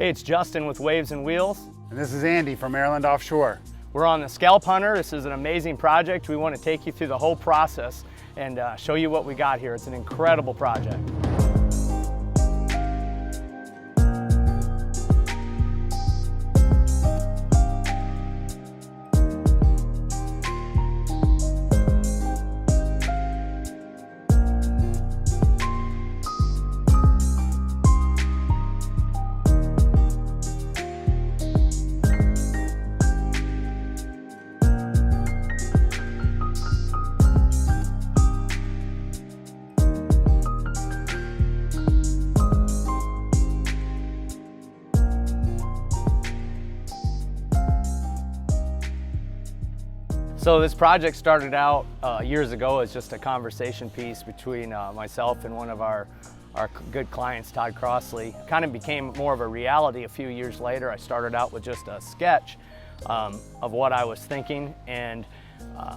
Hey, it's Justin with Waves and Wheels. And this is Andy from Maryland Offshore. We're on the Scalp Hunter. This is an amazing project. We want to take you through the whole process and show you what we got here. It's an incredible project. So this project started out years ago as just a conversation piece between myself and one of our good clients, Todd Crossley. Kind of became more of a reality a few years later. I started out with just a sketch of what I was thinking, and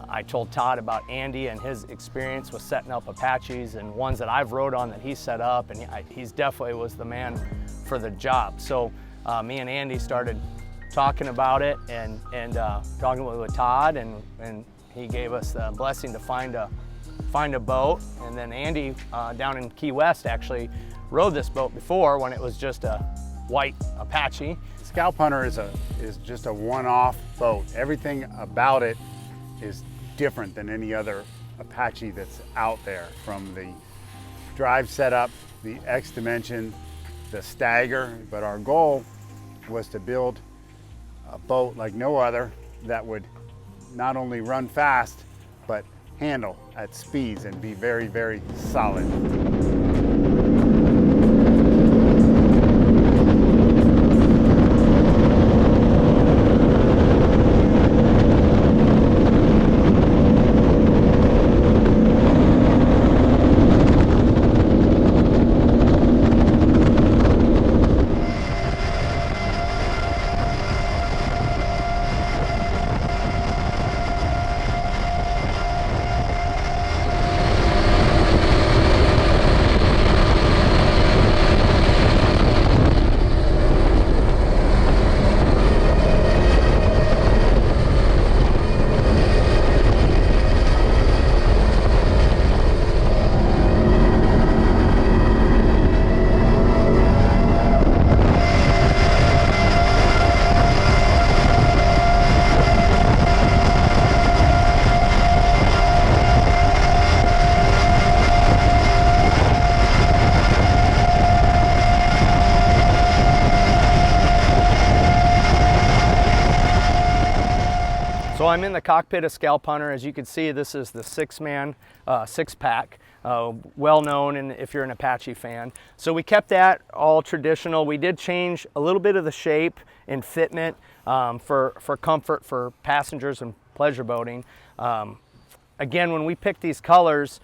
I told Todd about Andy and his experience with setting up Apaches and ones that I've rode on that he set up, and he's definitely was the man for the job. So me and Andy started talking about it and talking with Todd, and he gave us the blessing to find a boat. And then Andy down in Key West actually rode this boat before when it was just a white Apache. Scalp Hunter is just a one-off boat. Everything about it is different than any other Apache that's out there, from the drive setup, the X dimension, the stagger. But our goal was to build a boat like no other that would not only run fast, but handle at speeds and be very, very solid. So I'm in the cockpit of Scalp Hunter. As you can see, this is the six-man, six-pack, well known if you're an Apache fan. So we kept that all traditional. We did change a little bit of the shape and fitment for comfort for passengers and pleasure boating. Again, when we picked these colors,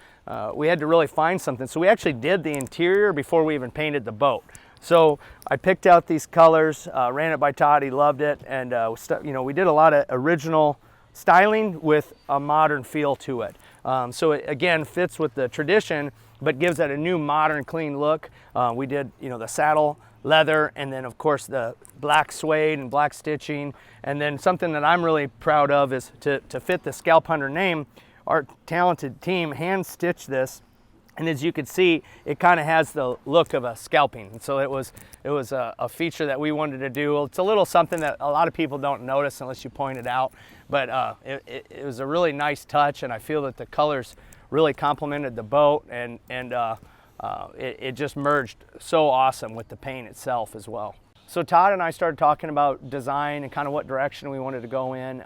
we had to really find something. So we actually did the interior before we even painted the boat. So I picked out these colors, ran it by Todd, he loved it, and we did a lot of original styling with a modern feel to it. So it again fits with the tradition, but gives it a new modern clean look. We did the saddle leather, and then of course the black suede and black stitching. And then something that I'm really proud of is to fit the Scalp Hunter name, our talented team hand stitched this. And as you can see, it kind of has the look of a scalping. And so it was a feature that we wanted to do. It's a little something that a lot of people don't notice unless you point it out. But it was a really nice touch, and I feel that the colors really complemented the boat, and it just merged so awesome with the paint itself as well. So Todd and I started talking about design and kind of what direction we wanted to go in.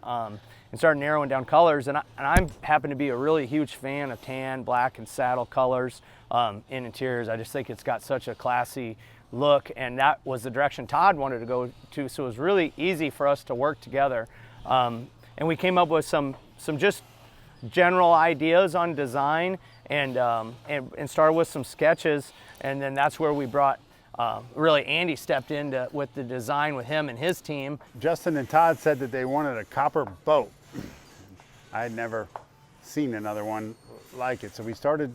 And started narrowing down colors, and I happen to be a really huge fan of tan, black, and saddle colors in interiors. I just think it's got such a classy look, and that was the direction Todd wanted to go to. So it was really easy for us to work together. And we came up with some just general ideas on design, and started with some sketches, and then that's where we brought, really Andy stepped in with the design with him and his team. Justin and Todd said that they wanted a copper boat. I had never seen another one like it, so we started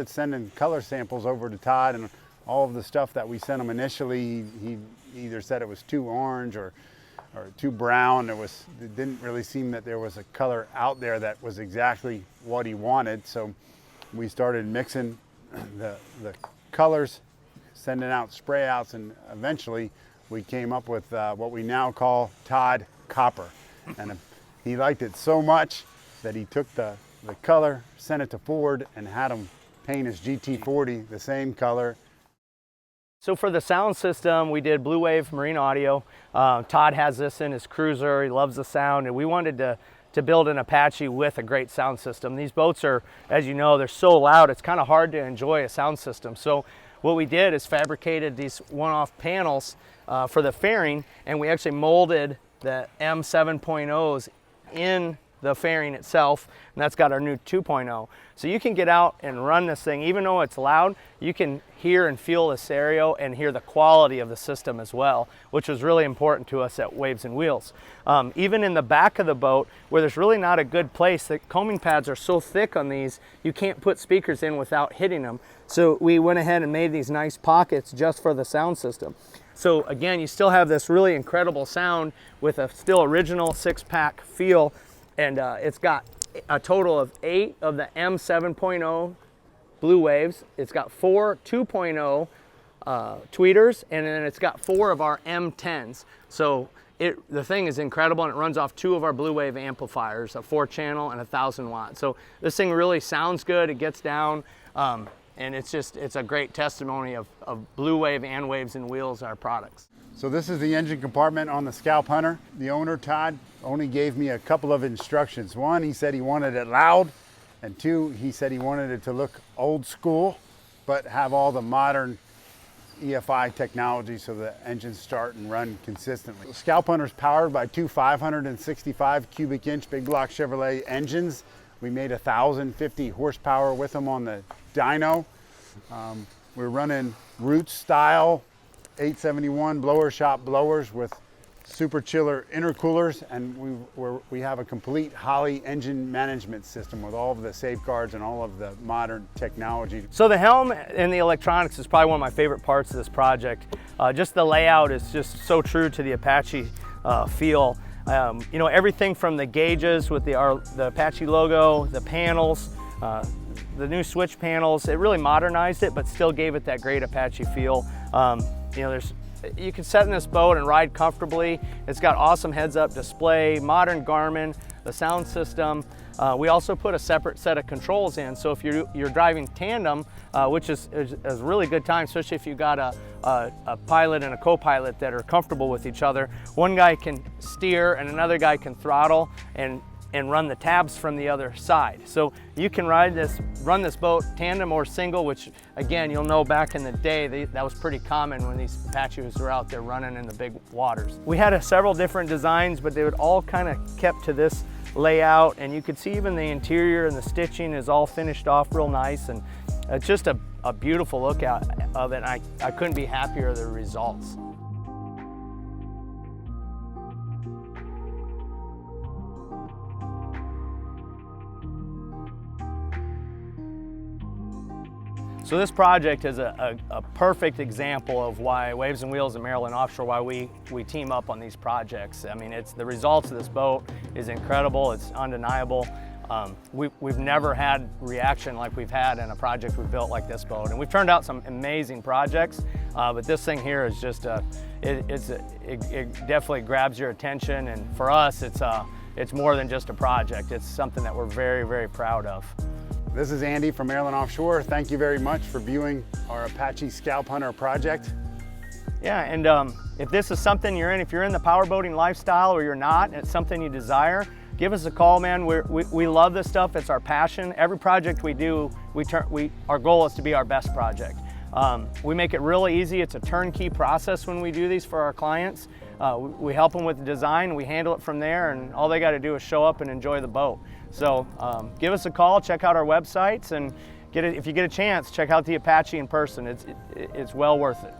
sending color samples over to Todd, and all of the stuff that we sent him initially, he either said it was too orange or too brown. It didn't really seem that there was a color out there that was exactly what he wanted. So we started mixing the colors, sending out spray outs, and eventually we came up with what we now call Todd Copper. And he liked it so much that he took the color, sent it to Ford, and had him paint his GT40 the same color. So for the sound system, we did Blue Wave Marine Audio. Todd has this in his cruiser. He loves the sound, and we wanted to build an Apache with a great sound system. These boats are, as you know, they're so loud, it's kind of hard to enjoy a sound system. So what we did is fabricated these one-off panels for the fairing, and we actually molded the M7.0s in the fairing itself, and that's got our new 2.0. So you can get out and run this thing, even though it's loud, you can hear and feel the stereo and hear the quality of the system as well, which was really important to us at Waves and Wheels. Even in the back of the boat, where there's really not a good place, the combing pads are so thick on these, you can't put speakers in without hitting them. So we went ahead and made these nice pockets just for the sound system. So again, you still have this really incredible sound with a still original 6-pack feel. And it's got a total of 8 of the M7.0 Blue Waves. It's got 4 2.0 tweeters, and then it's got 4 of our M10s. So the thing is incredible, and it runs off 2 of our Blue Wave amplifiers, a 4-channel and a 1,000 watt. So this thing really sounds good. It gets down, and it's a great testimony of Blue Wave and Waves and Wheels, our products. So this is the engine compartment on the Scalp Hunter. The owner, Todd, only gave me a couple of instructions. 1, he said he wanted it loud, and 2, he said he wanted it to look old school, but have all the modern EFI technology so the engines start and run consistently. The Scalp Hunter is powered by 2 565 cubic inch big block Chevrolet engines. We made 1,050 horsepower with them on the dyno. We're running Roots style 871 blower shop blowers with super chiller intercoolers, and we have a complete Holley engine management system with all of the safeguards and all of the modern technology. So the helm and the electronics is probably one of my favorite parts of this project. Just the layout is just so true to the Apache feel. You know, everything from the gauges with the Apache logo, the panels, the new switch panels, it really modernized it, but still gave it that great Apache feel. You know, you can set in this boat and ride comfortably. It's got awesome heads-up display, modern Garmin, the sound system. We also put a separate set of controls in, so if you're driving tandem, which is a really good time, especially if you got a pilot and a co-pilot that are comfortable with each other. One guy can steer and another guy can throttle and run the tabs from the other side. So you can run this boat tandem or single, which again, you'll know back in the day, that was pretty common when these Apaches were out there running in the big waters. We had several different designs, but they would all kind of kept to this layout, and you could see even the interior and the stitching is all finished off real nice, and it's just a beautiful look of it. I couldn't be happier with the results. So this project is a perfect example of why Waves and Wheels and Maryland Offshore, why we team up on these projects. I mean, the results of this boat is incredible, it's undeniable. We've never had reaction like we've had in a project we've built like this boat. And we've turned out some amazing projects, but this thing here is just, it definitely grabs your attention. And for us, it's more than just a project. It's something that we're very, very proud of. This is Andy from Maryland Offshore. Thank you very much for viewing our Apache Scalp Hunter project. Yeah, and if this is something you're in, if you're in the powerboating lifestyle or you're not, and it's something you desire, give us a call, man. We love this stuff. It's our passion. Every project we do, our goal is to be our best project. We make it really easy. It's a turnkey process when we do these for our clients. We help them with the design, we handle it from there, and all they got to do is show up and enjoy the boat. So give us a call, check out our websites, and if you get a chance, check out the Apache in person. It's well worth it.